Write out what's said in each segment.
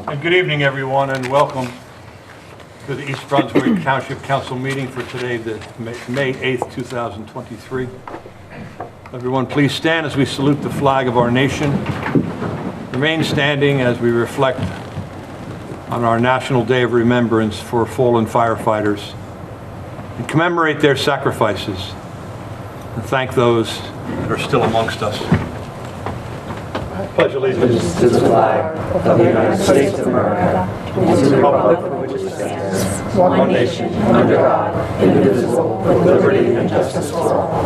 And good evening, everyone, and welcome to the East Brunswick Township Council meeting for today, the May 8th, 2023. Everyone, please stand as we salute the flag of our nation. Remain standing as we reflect on our National Day of Remembrance for fallen firefighters and commemorate their sacrifices and thank those that are still amongst us. Pledge allegiance to the flag of the United States of America and to the republic for which it stands, one nation, under God, indivisible, with liberty and justice for all.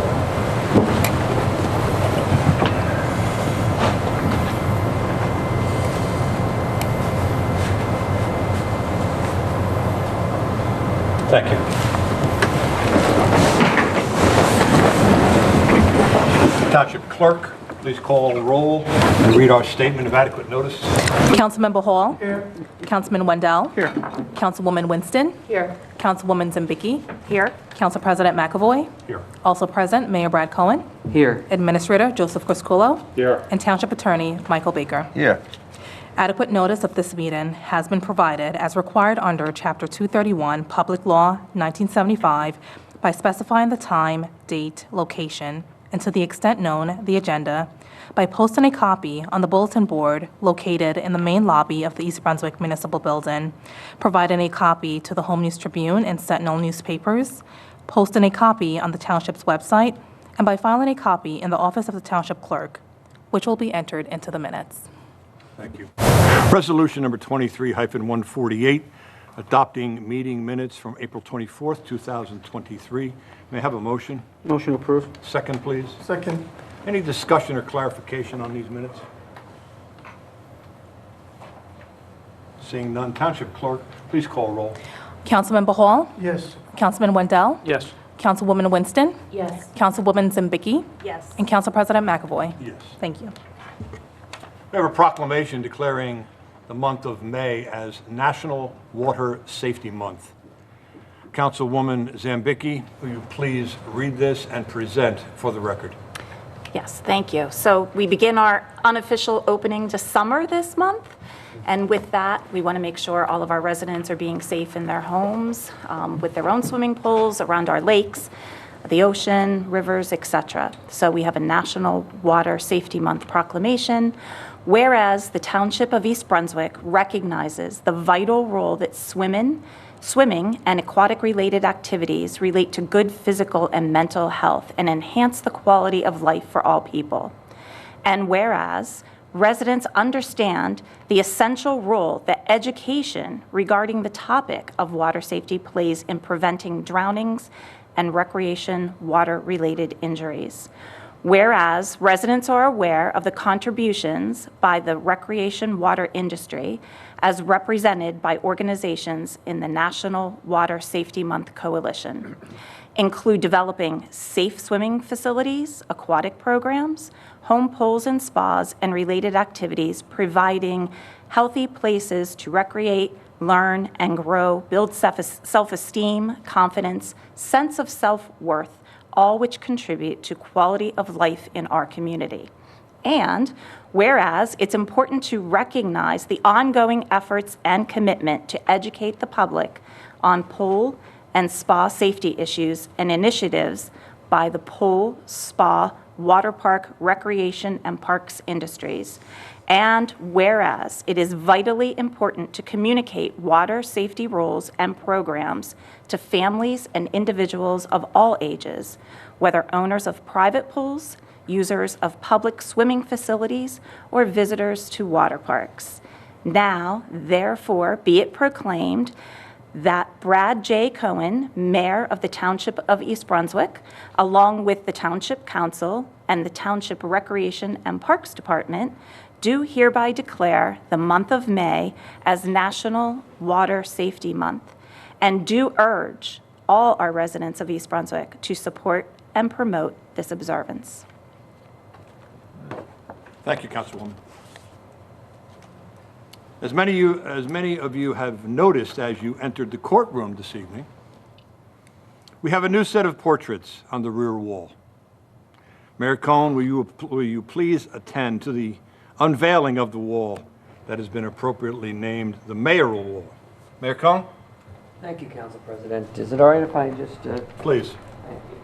Thank you. Township Clerk, please call roll and read our statement of adequate notice. Councilmember Hall. Here. Councilman Wendell. Here. Councilwoman Winston. Here. Councilwoman Zambicki. Here. Council President McAvoy. Here. Also present, Mayor Brad Cohen. Here. Administrator Joseph Criscuolo. Here. And Township Attorney Michael Baker. Here. Adequate notice of this meeting has been provided as required under Chapter 231, Public Law 1975, by specifying the time, date, location, and to the extent known, the agenda, by posting a copy on the bulletin board located in the main lobby of the East Brunswick Municipal Building, providing a copy to the Home News Tribune and Sentinel newspapers, posting a copy on the Township's website, and by filing a copy in the office of the Township Clerk, which will be entered into the minutes. Thank you. Resolution number 23-148, adopting meeting minutes from April 24th, 2023. May I have a motion? Motion approved. Second, please. Second. Any discussion or clarification on these minutes? Seeing none, Township Clerk, please call roll. Councilmember Hall. Yes. Councilman Wendell. Yes. Councilwoman Winston. Yes. Councilwoman Zambicki. Yes. And Council President McAvoy. Yes. Thank you. We have a proclamation declaring the month of May as National Water Safety Month. Councilwoman Zambicki, will you please read this and present for the record? Yes, thank you. So we begin our unofficial opening to summer this month. And with that, we want to make sure all of our residents are being safe in their homes, with their own swimming pools, around our lakes, the ocean, rivers, etc. So we have a National Water Safety Month proclamation. Whereas the Township of East Brunswick recognizes the vital role that swimming and aquatic-related activities relate to good physical and mental health and enhance the quality of life for all people. And whereas residents understand the essential role that education regarding the topic of water safety plays in preventing drownings and recreation water-related injuries. Whereas residents are aware of the contributions by the recreation water industry as represented by organizations in the National Water Safety Month Coalition, include developing safe swimming facilities, aquatic programs, home pools and spas, and related activities, providing healthy places to recreate, learn, and grow, build self-esteem, confidence, sense of self-worth, all which contribute to quality of life in our community. And whereas it's important to recognize the ongoing efforts and commitment to educate the public on pool and spa safety issues and initiatives by the pool, spa, water park, recreation, and parks industries. And whereas it is vitally important to communicate water safety rules and programs to families and individuals of all ages, whether owners of private pools, users of public swimming facilities, or visitors to water parks. Now, therefore, be it proclaimed that Brad J. Cohen, Mayor of the Township of East Brunswick, along with the Township Council and the Township Recreation and Parks Department, do hereby declare the month of May as National Water Safety Month, and do urge all our residents of East Brunswick to support and promote this observance. Thank you, Councilwoman. As many of you have noticed as you entered the courtroom this evening, we have a new set of portraits on the rear wall. Mayor Cohen, will you please attend to the unveiling of the wall that has been appropriately named the mayoral wall. Mayor Cohen, Thank you, Council President. Is it all right if I just... please. Thank you.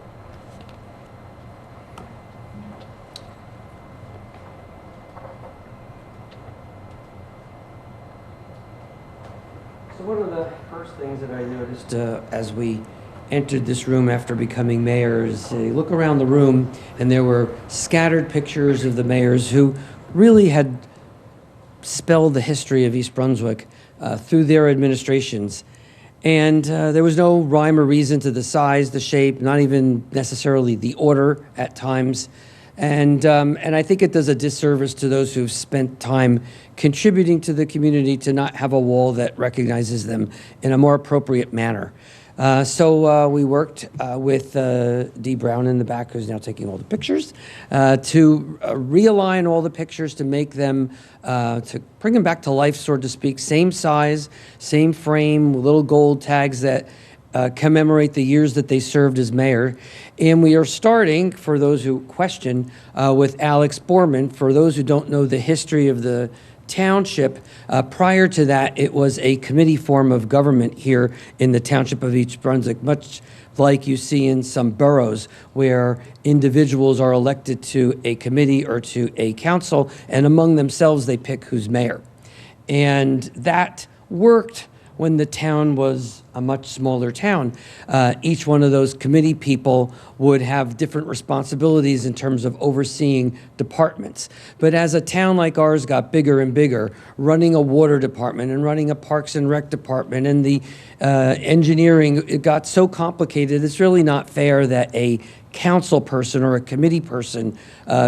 So one of the first things that I noticed as we entered this room after becoming mayor is you look around the room and there were scattered pictures of the mayors who really had spelled the history of East Brunswick through their administrations. And there was no rhyme or reason to the size, the shape, not even necessarily the order at times. And I think it does a disservice to those who've spent time contributing to the community to not have a wall that recognizes them in a more appropriate manner. So we worked with Dee Brown in the back, who's now taking all the pictures, to realign all the pictures to make them, to bring them back to life, so to speak. Same size, same frame, little gold tags that commemorate the years that they served as mayor. And we are starting, for those who question, with Alex Borman. For those who don't know the history of the township, prior to that, it was a committee form of government here in the township of East Brunswick, much like you see in some boroughs where individuals are elected to a committee or to a council, and among themselves they pick who's mayor. And that worked when the town was a much smaller town. Each one of those committee people would have different responsibilities in terms of overseeing departments. But as a town like ours got bigger and bigger, running a water department and running a parks and rec department and the engineering, it got so complicated, it's really not fair that a council person or a committee person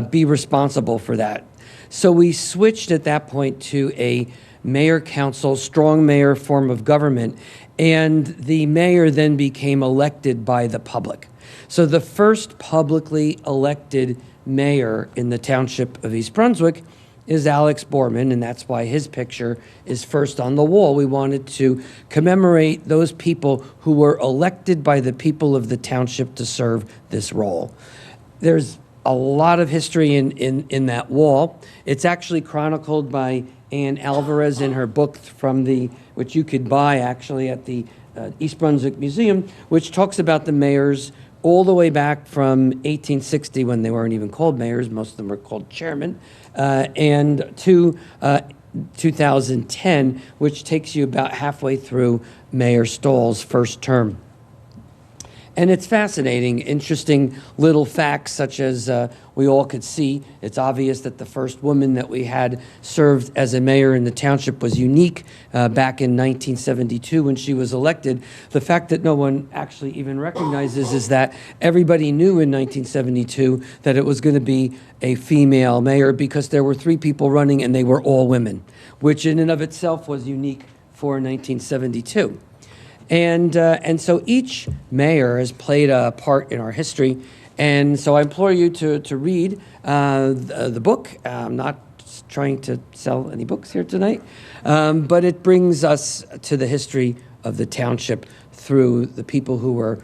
be responsible for that. So we switched at that point to a mayor-council, strong mayor form of government, and the mayor then became elected by the public. So the first publicly elected mayor in the township of East Brunswick is Alex Borman, and that's why his picture is first on the wall. We wanted to commemorate those people who were elected by the people of the township to serve this role. There's a lot of history in that wall. It's actually chronicled by Ann Alvarez in her book which you could buy actually at the East Brunswick Museum, which talks about the mayors all the way back from 1860, when they weren't even called mayors, most of them were called chairmen, and to 2010, which takes you about halfway through Mayor Stahl's first term. And it's fascinating, interesting little facts, such as we all could see. It's obvious that the first woman that we had served as a mayor in the township was unique back in 1972 when she was elected. The fact that no one actually even recognizes is that everybody knew in 1972 that it was going to be a female mayor, because there were 3 people running and they were all women, which in and of itself was unique for 1972. And so each mayor has played a part in our history. And so I implore you to read the book. I'm not trying to sell any books here tonight, but it brings us to the history of the township through the people who were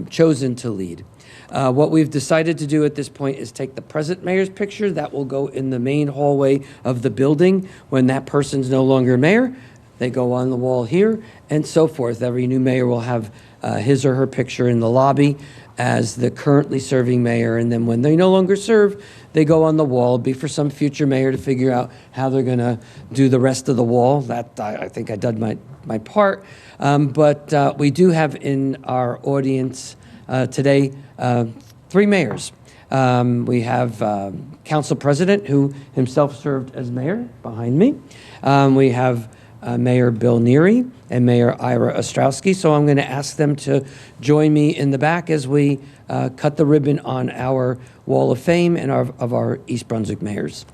chosen to lead. What we've decided to do at this point is take the present mayor's picture. That will go in the main hallway of the building when that person's no longer mayor. They go on the wall here, and so forth. Every new mayor will have his or her picture in the lobby as the currently serving mayor, and then when they no longer serve, they go on the wall. It'll be for some future mayor to figure out how they're going to do the rest of the wall. That I think I did my part. But we do have in our audience today 3 mayors. We have council president, who himself served as mayor, behind me. We have Mayor Bill Neary and Mayor Ira Ostrowski. So I'm going to ask them to join me in the back as we cut the ribbon on our Wall of Fame and of our East Brunswick mayors.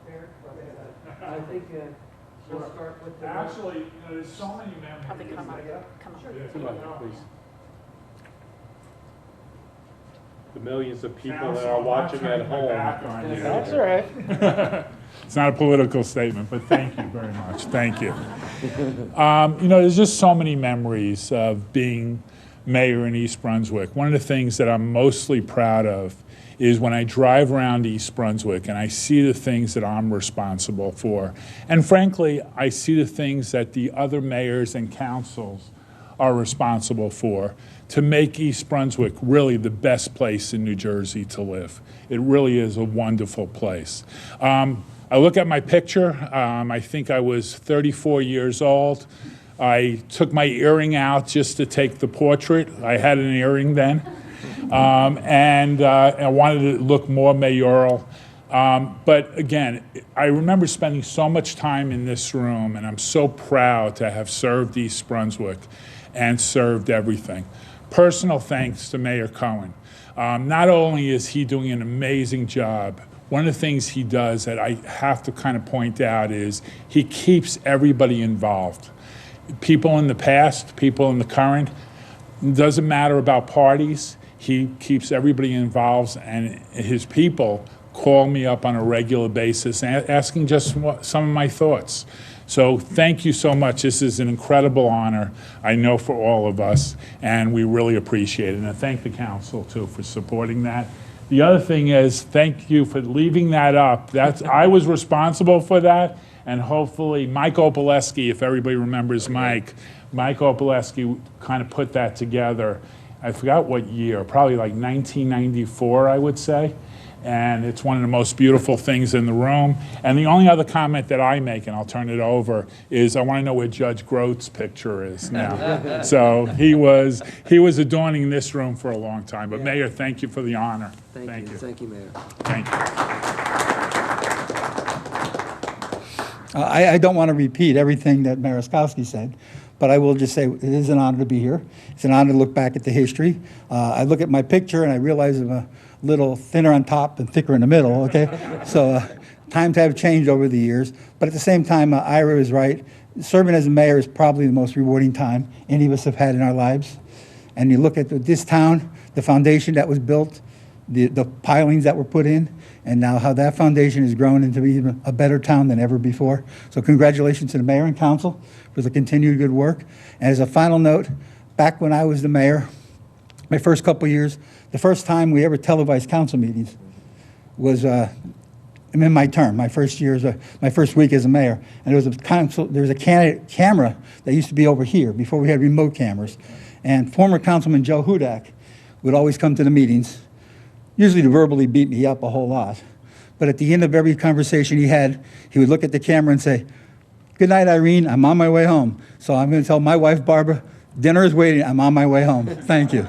prepared, but I think we'll start with the... Actually, there's so many Have memories. to come up. Come up. Please. The millions of people that Council, are I'm watching not at turning my back home. on you. That's all right. It's not a political statement, but thank you very much. Thank you. There's just so many memories of being mayor in East Brunswick. One of the things that I'm mostly proud of is when I drive around East Brunswick and I see the things that I'm responsible for. And frankly, I see the things that the other mayors and councils are responsible for to make East Brunswick really the best place in New Jersey to live. It really is a wonderful place. I look at my picture. I think I was 34 years old. I took my earring out just to take the portrait. I had an earring then. And I wanted to look more mayoral. But again, I remember spending so much time in this room, and I'm so proud to have served East Brunswick and served everything. Personal thanks to Mayor Cohen. Not only is he doing an amazing job, one of the things he does that I have to kind of point out is he keeps everybody involved. People in the past, people in the current, it doesn't matter about parties. He keeps everybody involved, and his people call me up on a regular basis asking just some of my thoughts. So thank you so much. This is an incredible honor, I know, for all of us, and we really appreciate it. And I thank the council, too, for supporting that. The other thing is, thank you for leaving that up. I was responsible for that, and hopefully Mike Opaleski, if everybody remembers Mike Opaleski kind of put that together. I forgot what year, probably like 1994, I would say. And it's one of the most beautiful things in the room. And the only other comment that I make, and I'll turn it over, is I want to know where Judge Grote's picture is now. So he was adorning this room for a long time. But Mayor, thank you for the honor. Thank you. Thank you, Mayor. Thank you. I don't want to repeat everything that Mayor Oskowski said, but I will just say it is an honor to be here. It's an honor to look back at the history. I look at my picture and I realize I'm a little thinner on top and thicker in the middle, okay? So times have changed over the years, but at the same time, Ira is right. Serving as a mayor is probably the most rewarding time any of us have had in our lives. And you look at this town, the foundation that was built, the pilings that were put in, and now how that foundation has grown into even a better town than ever before. So congratulations to the mayor and council for the continued good work. And as a final note, back when I was the mayor, my first couple of years, the first time we ever televised council meetings was in my term, my first week as a mayor. And there was a camera that used to be over here before we had remote cameras. And former Councilman Joe Hudak would always come to the meetings, usually to verbally beat me up a whole lot. But at the end of every conversation he had, he would look at the camera and say, "Good night, Irene, I'm on my way home." So I'm going to tell my wife, Barbara, dinner is waiting, I'm on my way home. Thank you.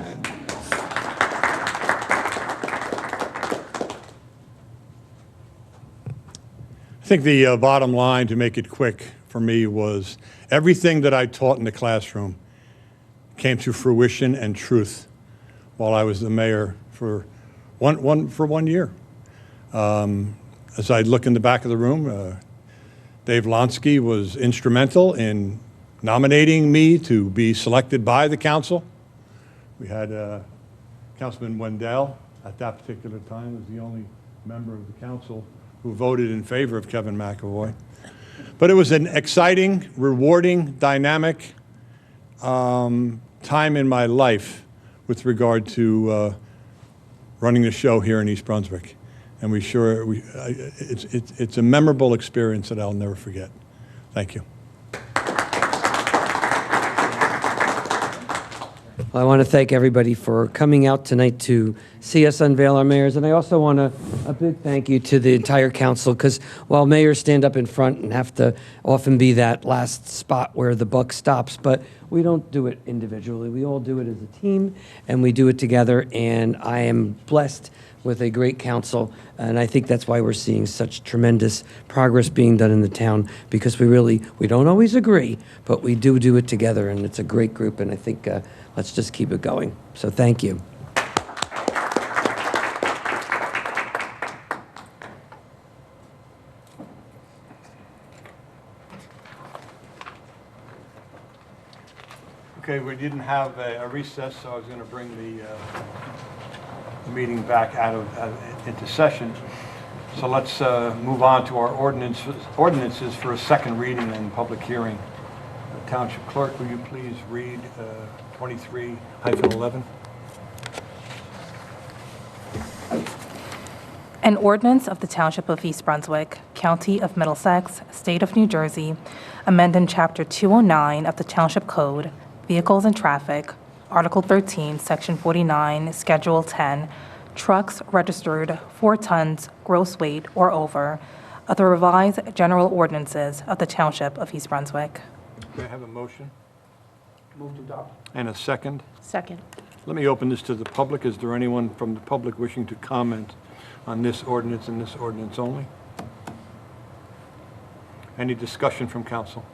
I think the bottom line, to make it quick for me, was everything that I taught in the classroom came to fruition and truth while I was the mayor for one year. As I look in the back of the room, Dave Lonsky was instrumental in nominating me to be selected by the council. We had Councilman Wendell at that particular time was the only member of the council who voted in favor of Kevin McAvoy. But it was an exciting, rewarding, dynamic time in my life with regard to running the show here in East Brunswick. And it's a memorable experience that I'll never forget. Thank you. Well, I want to thank everybody for coming out tonight to see us unveil our mayors. And I also want a big thank you to the entire council, because while mayors stand up in front and have to often be that last spot where the buck stops, but we don't do it individually. We all do it as a team, and we do it together. And I am blessed with a great council, and I think that's why we're seeing such tremendous progress being done in the town, because we don't always agree, but we do it together, and it's a great group, and I think let's just keep it going. So thank you. Okay, we didn't have a recess, so I was going to bring the meeting back into session. So let's move on to our ordinances for a second reading and public hearing. Township Clerk, will you please read 23-11? An ordinance of the Township of East Brunswick, County of Middlesex, State of New Jersey, amending Chapter 209 of the Township Code, Vehicles and Traffic, Article 13, Section 49, Schedule 10, trucks registered 4 tons gross weight or over, of the revised general ordinances of the Township of East Brunswick. May I have a motion? Move to adopt. And a second? Second. Let me open this to the public. Is there anyone from the public wishing to comment on this ordinance and this ordinance only? Any discussion from council?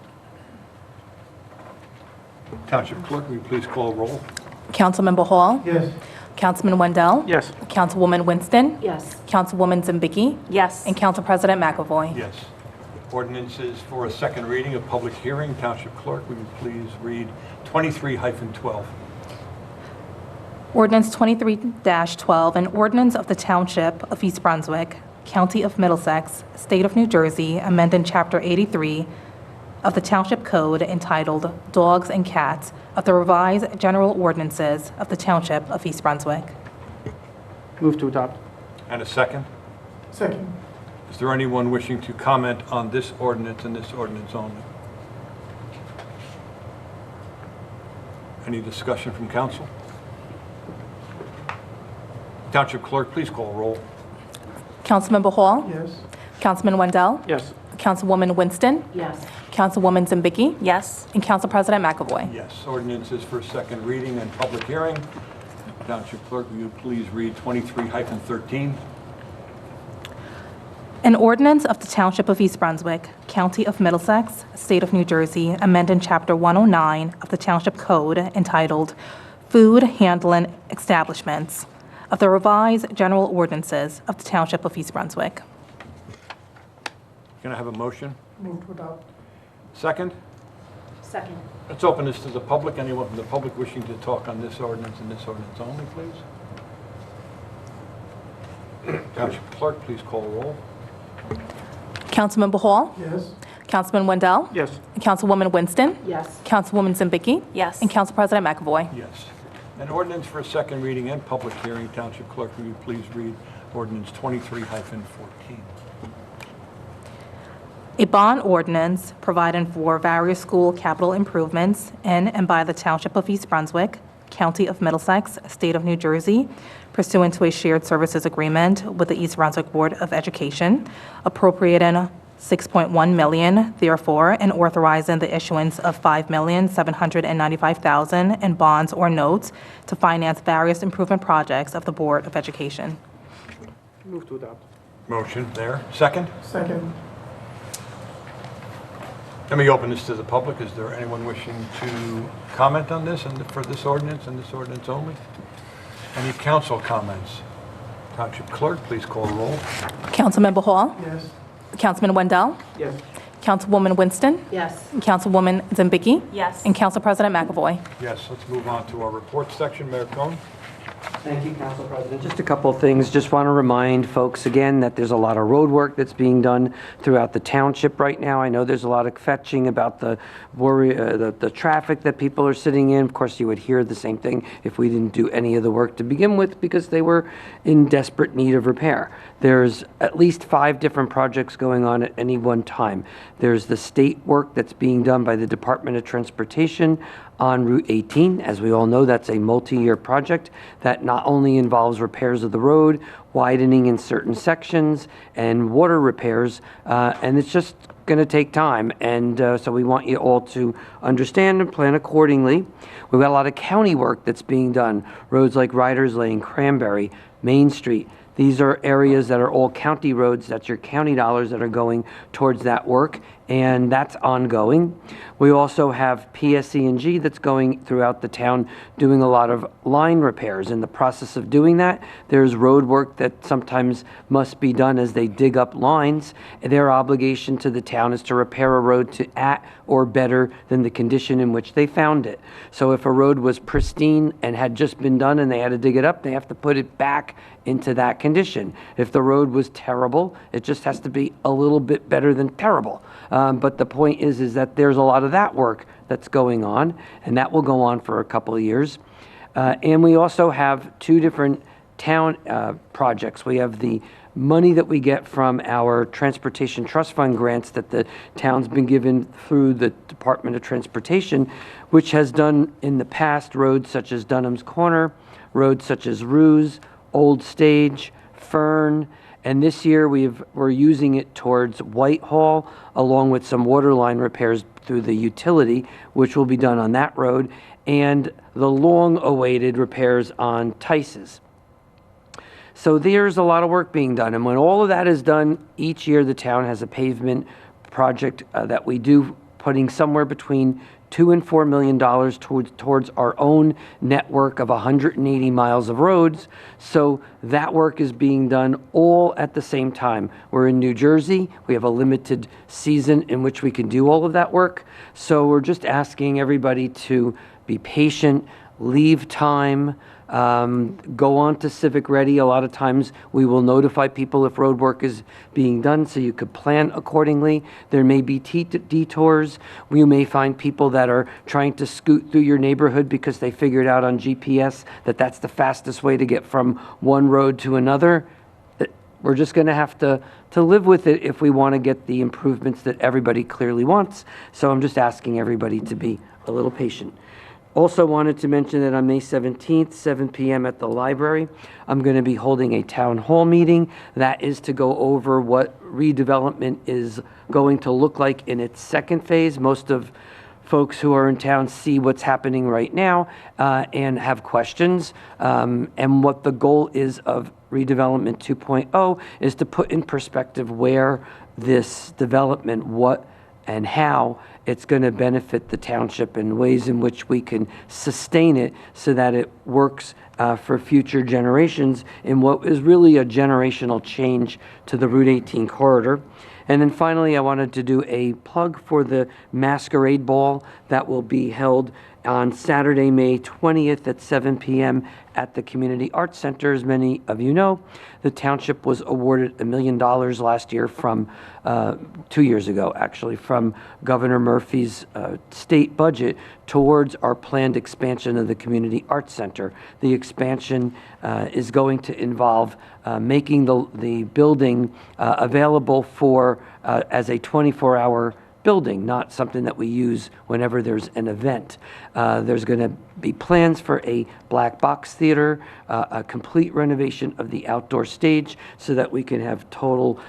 Township Clerk, will you please call roll? Councilmember Hall? Yes. Councilman Wendell? Yes. Councilwoman Winston? Yes. Councilwoman Zimbicki? Yes. And Council President McAvoy? Yes. Ordinances for a second reading of public hearing. Township Clerk, will you please read 23-12? Ordinance 23-12, an ordinance of the Township of East Brunswick, County of Middlesex, State of New Jersey, amending Chapter 83 of the Township Code entitled Dogs and Cats of the revised general ordinances of the Township of East Brunswick. Move to adopt. And a second? Second. Is there anyone wishing to comment on this ordinance and this ordinance only? Any discussion from council? Township Clerk, please call roll. Councilmember Hall? Yes. Councilman Wendell? Yes. Councilwoman Winston? Yes. Councilwoman Zimbicki? Yes. And Council President McAvoy? Yes. Ordinances for second reading and public hearing. Township Clerk, will you please read 23-13? An ordinance of the Township of East Brunswick, County of Middlesex, State of New Jersey, amending Chapter 109 of the Township Code entitled Food Handling Establishments of the revised general ordinances of the Township of East Brunswick. Can I have a motion? Move to adopt. Second? Second. Let's open this to the public. Anyone from the public wishing to talk on this ordinance and this ordinance only, please? Township Clerk, please call roll. Councilmember Hall? Yes. Councilman Wendell? Yes. Councilwoman Winston? Yes. Councilwoman Zimbicki? Yes. And Council President McAvoy? Yes. An ordinance for a second reading and public hearing. Township Clerk, will you please read ordinance 23-14? A bond ordinance providing for various school capital improvements in and by the Township of East Brunswick, County of Middlesex, State of New Jersey, pursuant to a shared services agreement with the East Brunswick Board of Education, appropriating $6.1 million, therefore, and authorizing the issuance of $5,795,000 in bonds or notes to finance various improvement projects of the Board of Education. Move to adopt. Motion there. Second? Second. Let me open this to the public. Is there anyone wishing to comment on this and for this ordinance and this ordinance only? Any council comments? Township Clerk, please call roll. Councilmember Hall? Yes. Councilman Wendell? Yes. Councilwoman Winston? Yes. And Councilwoman Zimbicki? Yes. And Council President McAvoy? Yes, let's move on to our report section. Mayor Cohen? Thank you, Council President. Just a couple of things. Just want to remind folks again that there's a lot of road work that's being done throughout the township right now. I know there's a lot of fetching about the traffic that people are sitting in. Of course, you would hear the same thing if we didn't do any of the work to begin with because they were in desperate need of repair. There's at least 5 different projects going on at any one time. There's the state work that's being done by the Department of Transportation on Route 18. As we all know, that's a multi-year project that not only involves repairs of the road, widening in certain sections, and water repairs, and it's just going to take time. And so we want you all to understand and plan accordingly. We've got a lot of county work that's being done. Roads like Riders Lane, Cranberry, Main Street, These are areas that are all county roads. That's your county dollars that are going towards that work, and that's ongoing. We also have PSE&G that's going throughout the town doing a lot of line repairs. In the process of doing that, there's road work that sometimes must be done as they dig up lines. Their obligation to the town is to repair a road to at or better than the condition in which they found it. So if a road was pristine and had just been done and they had to dig it up, they have to put it back into that condition. If the road was terrible, it just has to be a little bit better than terrible. But the point is that there's a lot of that work that's going on, and that will go on for a couple of years. And we also have two different town projects. We have the money that we get from our Transportation Trust Fund grants that the town's been given through the Department of Transportation, which has done in the past roads such as Dunham's Corner, roads such as Ruse, Old Stage, Fern, and this year we're using it towards Whitehall, along with some water line repairs through the utility, which will be done on that road, and the long-awaited repairs on Tice's. So there's a lot of work being done, and when all of that is done, each year the town has a pavement project that we do, putting somewhere between $2 and $4 million towards our own network of 180 miles of roads. So that work is being done all at the same time. We're in New Jersey. We have a limited season in which we can do all of that work. So we're just asking everybody to be patient, leave time, go on to Civic Ready. A lot of times we will notify people if road work is being done, so you could plan accordingly. There may be detours. You may find people that are trying to scoot through your neighborhood because they figured out on GPS that that's the fastest way to get from one road to another. We're just going to have to live with it if we want to get the improvements that everybody clearly wants. So I'm just asking everybody to be a little patient. Also wanted to mention that on May 17th, 7 p.m. at the library, I'm going to be holding a town hall meeting. That is to go over what redevelopment is going to look like in its second phase. Most of folks who are in town see what's happening right now and have questions. And what the goal is of redevelopment 2.0 is to put in perspective where this development, what and how it's going to benefit the township and ways in which we can sustain it so that it works for future generations in what is really a generational change to the Route 18 corridor. And then finally, I wanted to do a plug for the Masquerade Ball that will be held on Saturday, May 20th at 7 p.m. at the Community Arts Center. As many of you know, the township was awarded $1 million last year from, 2 years ago actually, from Governor Murphy's state budget towards our planned expansion of the Community Arts Center. The expansion is going to involve making the building available for as a 24-hour building, not something that we use whenever there's an event. There's going to be plans for a black box theater, a complete renovation of the outdoor stage so that we can have total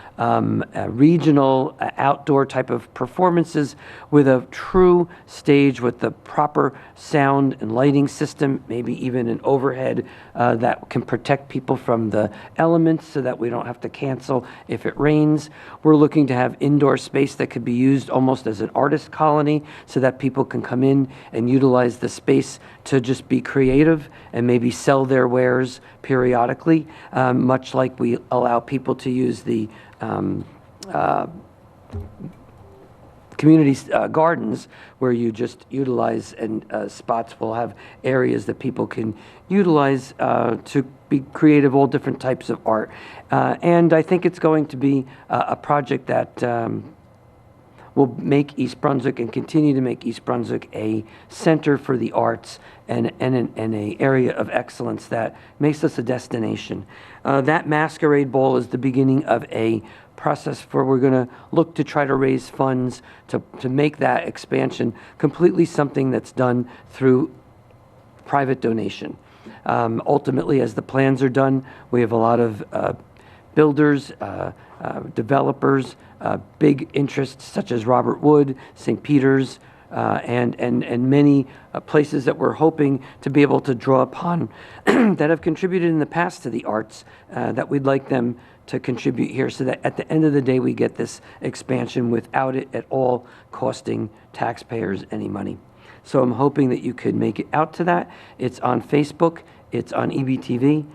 regional outdoor type of performances with a true stage with the proper sound and lighting system, maybe even an overhead that can protect people from the elements so that we don't have to cancel if it rains. We're looking to have indoor space that could be used almost as an artist colony so that people can come in and utilize the space to just be creative and maybe sell their wares periodically, much like we allow people to use the community gardens where you just utilize, and spots will have areas that people can utilize to be creative, all different types of art. And I think it's going to be a project that will make East Brunswick and continue to make East Brunswick a center for the arts and an area of excellence that makes us a destination. That Masquerade Ball is the beginning of a process where we're going to look to try to raise funds to make that expansion completely something that's done through private donation. Ultimately, as the plans are done, we have a lot of builders, developers, big interests such as Robert Wood, St. Peter's, and many places that we're hoping to be able to draw upon that have contributed in the past to the arts, that we'd like them to contribute here, so that at the end of the day we get this expansion without it at all costing taxpayers any money. So I'm hoping that you could make it out to that. It's on Facebook, it's on EBTV,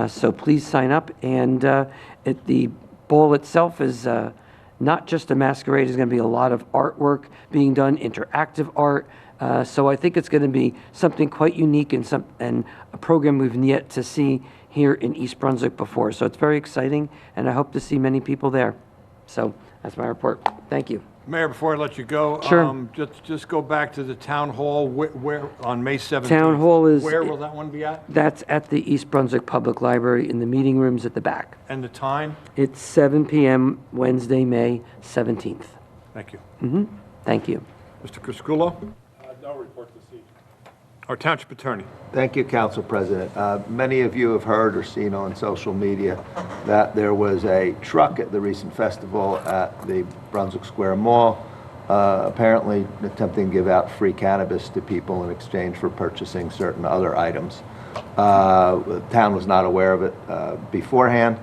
so please sign up. And the ball itself is not just a masquerade. There's going to be a lot of artwork being done, interactive art. So I think it's going to be something quite unique and a program we've yet to see here in East Brunswick before. So it's very exciting, and I hope to see many people there. So that's my report. Thank you. Mayor, before I let you go, Sure. Just go back to the town hall, where on May 17th. Town hall is- Where will that one be at? That's at the East Brunswick Public Library in the meeting rooms at the back. And the time? It's 7 p.m. Wednesday, May 17th. Thank you. Thank you. Mr. Crisculo, No report this evening. our township attorney. Thank you, Council President. Many of you have heard or seen on social media that there was a truck at the recent festival at the Brunswick Square Mall, apparently attempting to give out free cannabis to people in exchange for purchasing certain other items. The town was not aware of it beforehand.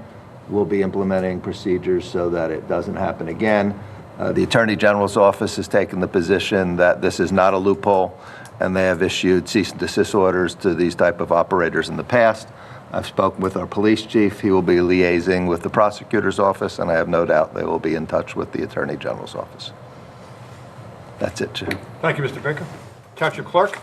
We'll be implementing procedures so that it doesn't happen again. The Attorney General's office has taken the position that this is not a loophole, and they have issued cease and desist orders to these type of operators in the past. I've spoken with our police chief. He will be liaising with the prosecutor's office, and I have no doubt they will be in touch with the Attorney General's office. That's it, Chair. Thank you, Mr. Baker. Township clerk?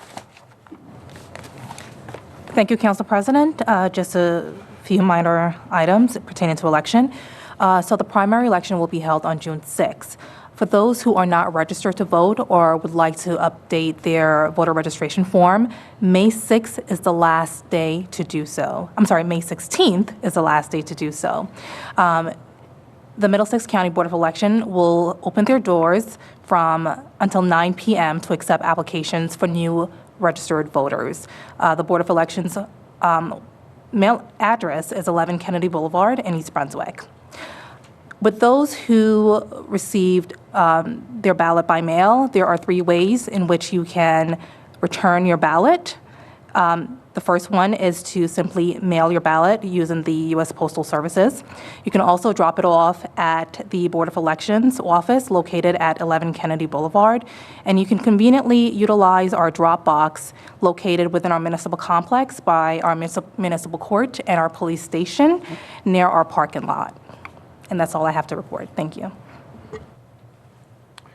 Thank you, Council President. Just a few minor items pertaining to election. So the primary election will be held on June 6th. For those who are not registered to vote or would like to update their voter registration form, May 6th is the last day to do so. I'm sorry, May 16th is the last day to do so. The Middlesex County Board of Election will open their doors until 9 p.m. to accept applications for new registered voters. The Board of Elections mail address is 11 Kennedy Boulevard in East Brunswick. With those who received their ballot by mail, there are 3 ways in which you can return your ballot. The first one is to simply mail your ballot using the U.S. Postal Services. You can also drop it off at the Board of Elections office located at 11 Kennedy Boulevard. And you can conveniently utilize our drop box located within our municipal complex by our municipal court and our police station near our parking lot. And that's all I have to report. Thank you.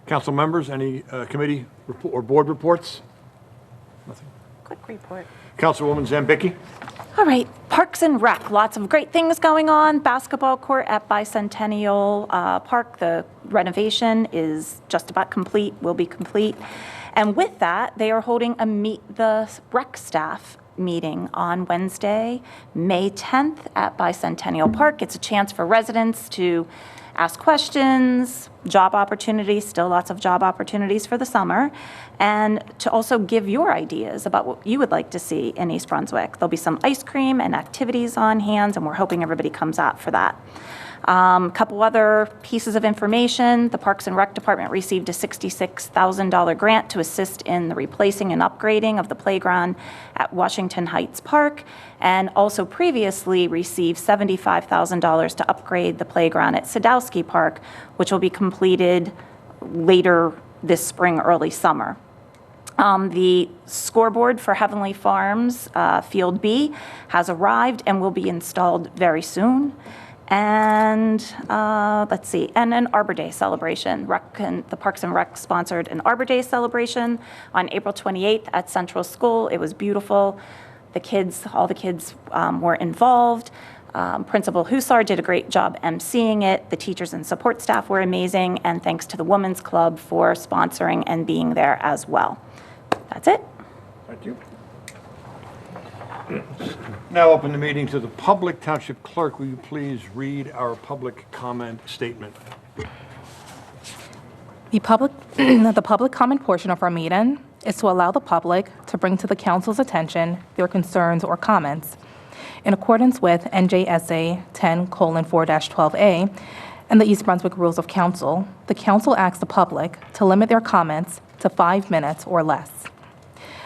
Council members, any committee or board reports? Nothing. Quick report. Councilwoman Zambicki? All right, Parks and Rec, lots of great things going on. Basketball court at Bicentennial Park, the renovation is just about complete, will be complete. And with that, they are holding a Meet the Rec Staff meeting on Wednesday, May 10th at Bicentennial Park. It's a chance for residents to ask questions, job opportunities, still lots of job opportunities for the summer, and to also give your ideas about what you would like to see in East Brunswick. There'll be some ice cream and activities on hand, and we're hoping everybody comes out for that. A couple other pieces of information. The Parks and Rec Department received a $66,000 grant to assist in the replacing and upgrading of the playground at Washington Heights Park, and also previously received $75,000 to upgrade the playground at Sadowski Park, which will be completed later this spring, early summer. The scoreboard for Heavenly Farms Field B has arrived and will be installed very soon. And let's see, and an Arbor Day celebration. The Parks and Rec sponsored an Arbor Day celebration on April 28th at Central School. It was beautiful. All the kids were involved. Principal Hussar did a great job emceeing it. The teachers and support staff were amazing, and thanks to the Women's Club for sponsoring and being there as well. That's it. Thank you. Now open the meeting to the public. Township clerk, will you please read our public comment statement? The public comment portion of our meeting is to allow the public to bring to the council's attention their concerns or comments. In accordance with NJSA 10:4-12A and the East Brunswick Rules of Council, the council asks the public to limit their comments to 5 minutes or less.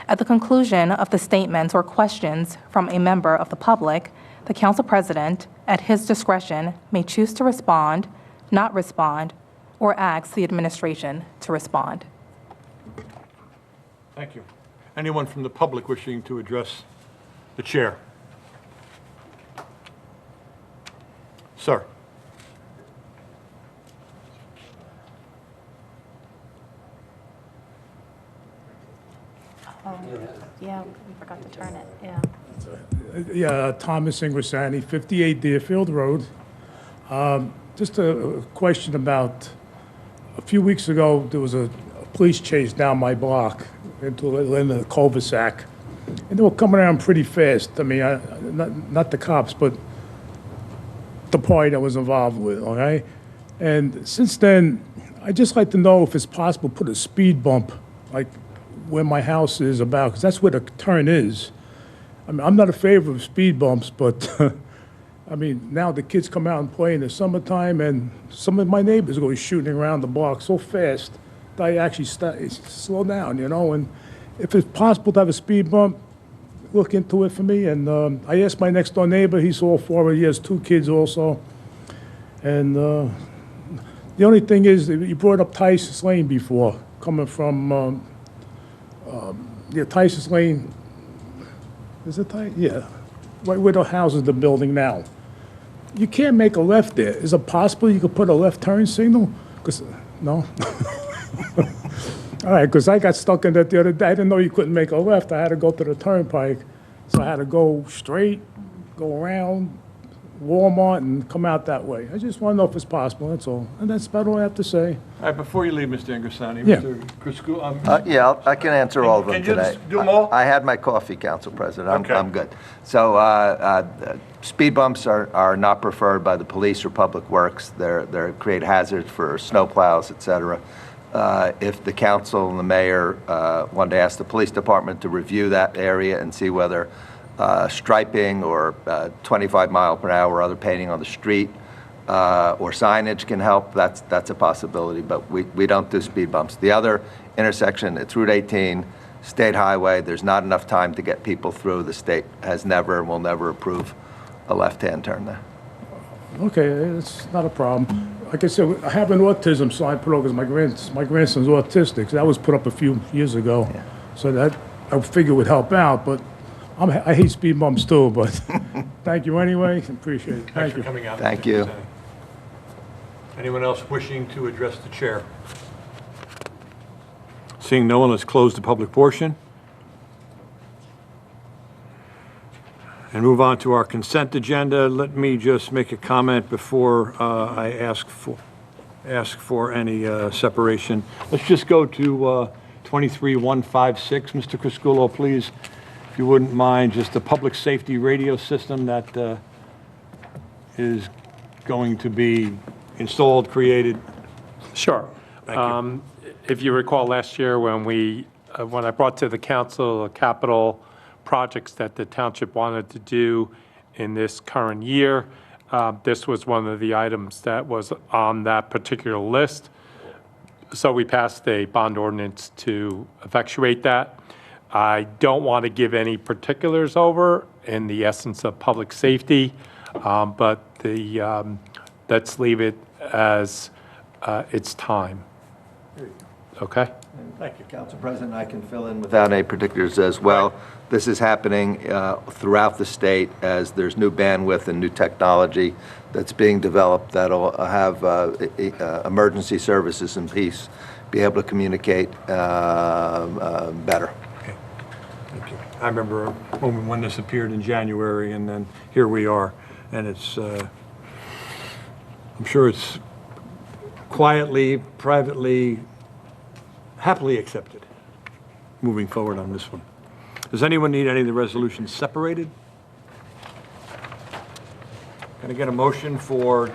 At the conclusion of the statements or questions from a member of the public, the council president, at his discretion, may choose to respond, not respond, or ask the administration to respond. Thank you. Anyone from the public wishing to address the chair? Sir. Yeah, we forgot to turn it, yeah. Yeah, Thomas Ingrasani, 58 Deerfield Road. Just a question about, a few weeks ago, there was a police chase down my block into the cul-de-sac, and they were coming around pretty fast. I mean, not the cops, but the party I was involved with, okay? And since then, I'd just like to know if it's possible to put a speed bump, like where my house is about, because that's where the turn is. I mean, I'm not a favor of speed bumps, but I mean, now the kids come out and play in the summertime, and some of my neighbors go shooting around the block so fast that I actually slow down, you know? And if it's possible to have a speed bump, look into it for me. And I asked my next door neighbor, he's all for it, he has 2 kids also. And the only thing is, you brought up Tyson's Lane before, coming from, Tyson's Lane, is it Tyson? Yeah, right where the house is, the building now. You can't make a left there. Is it possible you could put a left turn signal? No? All right, because I got stuck in that the other day. I didn't know you couldn't make a left. I had to go to the turnpike. So I had to go straight, go around Walmart, and come out that way. I just want to know if it's possible, that's all. And that's about all I have to say. All right, before you leave, Mr. Ingrasani, Yeah. Mr. Criscu, Yeah, I can answer all of them Can you today. just do them all? I had my coffee, Council President. Okay. I'm good. So speed bumps are not preferred by the police or public works. They create hazards for snowplows, et cetera. If the council and the mayor wanted to ask the police department to review that area and see whether striping or 25 mile per hour or other painting on the street or signage can help, that's a possibility, but we don't do speed bumps. The other intersection, it's Route 18, State Highway, there's not enough time to get people through. The state has never and will never approve a left-hand turn there. Okay, it's not a problem. Like I said, I have an autism sign put up because my grandson's autistic. So that was put up a few years ago. Yeah. So that I figure would help out, but I hate speed bumps too, but thank you anyway, appreciate it. thanks Thank for you. coming out. Thank Mr. you. Ingrasani. Anyone else wishing to address the chair? Seeing no one, let's close the public portion and move on to our consent agenda. Let me just make a comment before I ask for any separation. Let's just go to 23156, Mr. Criscuolo, please, if you wouldn't mind, just the public safety radio system that is going to be installed, created. Sure. Thank you. If you recall last year when I brought to the council capital projects that the township wanted to do in this current year, this was one of the items that was on that particular list. So we passed a bond ordinance to effectuate that. I don't want to give any particulars over in the essence of public safety, but let's leave it as its time. Okay? Thank you. Council President, I can fill in without any particulars as well. This is happening throughout the state as there's new bandwidth and new technology that's being developed that'll have emergency services and peace be able to communicate better. Okay. Thank you. I remember when this appeared in January, and then here we are, and it's, I'm sure it's quietly, privately, happily accepted moving forward on this one. Does anyone need any of the resolutions separated? Can I get a motion for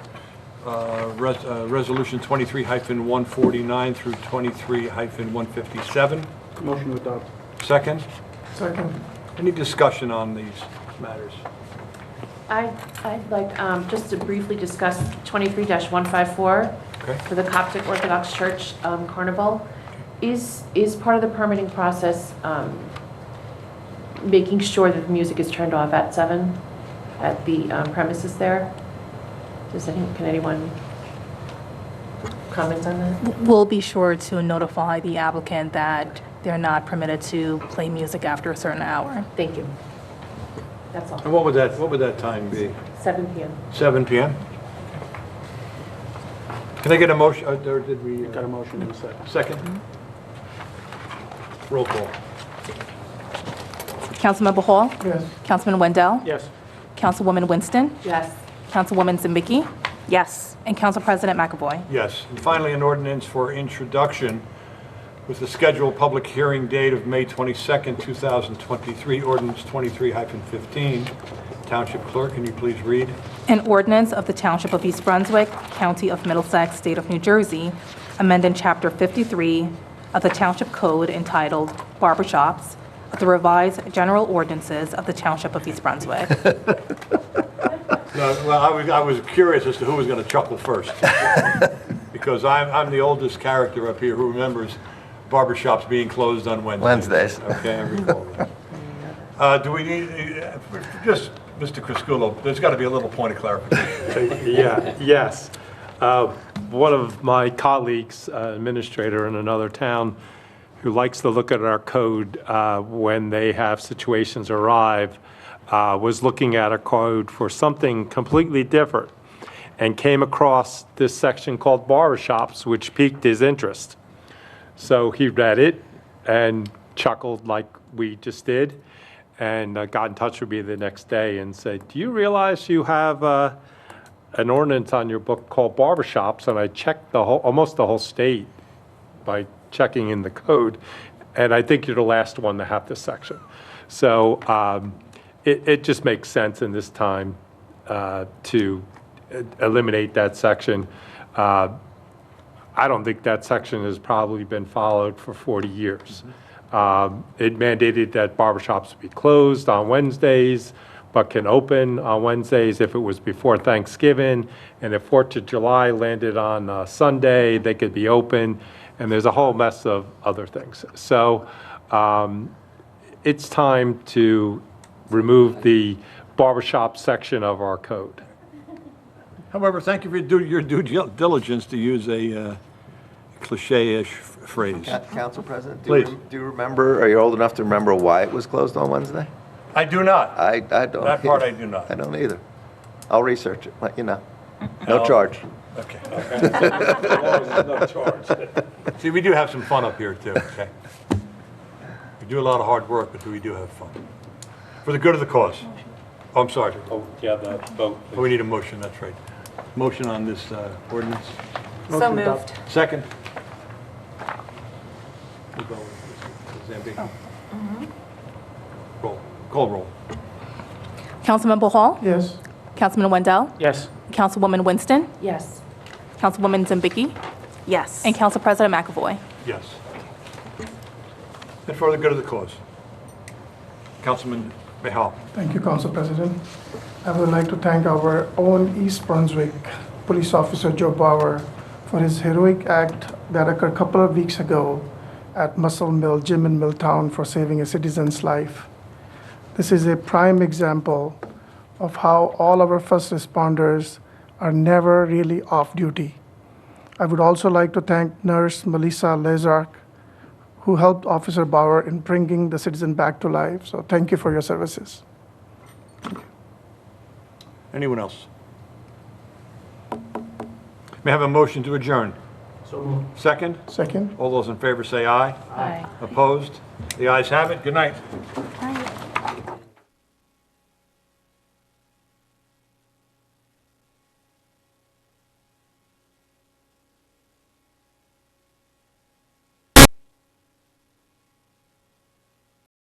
Resolution 23-149 through 23-157? Motion to adopt. Second? Second. Any discussion on these matters? I'd like just to briefly discuss 23-154 Okay. for the Coptic Orthodox Church Carnival. Is part of the permitting process making sure that the music is turned off at 7 at the premises there? Can anyone comment on that? We'll be sure to notify the applicant that they're not permitted to play music after a certain hour. Thank you. That's all. And what would that time be? 7 PM. 7 PM? Can I get a motion, or did we? Got a motion in a second. Second? Roll call. Councilmember Hall? Yes. Councilman Wendell? Yes. Councilwoman Winston? Yes. Councilwoman Zambicki? Yes. And Council President McAvoy. Yes. And finally, an ordinance for introduction with the scheduled public hearing date of May 22nd, 2023, ordinance 23-15. Township Clerk, can you please read? An ordinance of the Township of East Brunswick, County of Middlesex, State of New Jersey, amending Chapter 53 of the Township Code entitled Barbershops of the revised general ordinances of the Township of East Brunswick. No, well, I was curious as to who was going to chuckle first. Because I'm the oldest character up here who remembers barbershops being closed on Wednesdays. Okay, I recall that. Do we need, just, Mr. Crisculo, there's got to be a little point of clarification. Yes. One of my colleagues, administrator in another town, who likes to look at our code when they have situations arrive, was looking at a code for something completely different and came across this section called barbershops, which piqued his interest. So he read it and chuckled like we just did, and got in touch with me the next day and said, "Do you realize you have an ordinance on your book called barbershops?" And I checked almost the whole state by checking in the code, and I think you're the last one to have this section. So it just makes sense in this time to eliminate that section. I don't think that section has probably been followed for 40 years. It mandated that barbershops be closed on Wednesdays, but can open on Wednesdays if it was before Thanksgiving, and if 4th of July landed on Sunday, they could be open, and there's a whole mess of other things. So it's time to remove the barbershop section of our code. However, thank you for your due diligence, to use a cliche-ish phrase. Council President, Please. Do you remember, are you old enough to remember why it was closed on Wednesday? I do not. I don't. That part I do not. I don't either. I'll research it, let you know. No charge. Okay. No charge. See, we do have some fun up here, too, okay? We do a lot of hard work, but we do have fun. For the good of the cause. Oh, I'm sorry. Oh, yeah, the vote. Oh, we need a motion, that's right. Motion on this ordinance. So moved. Second. We'll go with Zambiki. Call roll. Councilmember Hall? Yes. Councilman Wendell? Yes. Councilwoman Winston? Yes. Councilwoman Zambicki? Yes. And Council President McAvoy. Yes. And for the good of the cause. Councilman Behal. Thank you, Council President. I would like to thank our own East Brunswick Police Officer Joe Bauer for his heroic act that occurred a couple of weeks ago at Muscle Mill Gym in Milltown for saving a citizen's life. This is a prime example of how all our first responders are never really off duty. I would also like to thank Nurse Melissa Lazark, who helped Officer Bauer in bringing the citizen back to life. So thank you for your services. Anyone else? May I have a motion to adjourn? So moved. Second? Second. All those in favor say aye. Aye. Opposed? The ayes have it. Good night.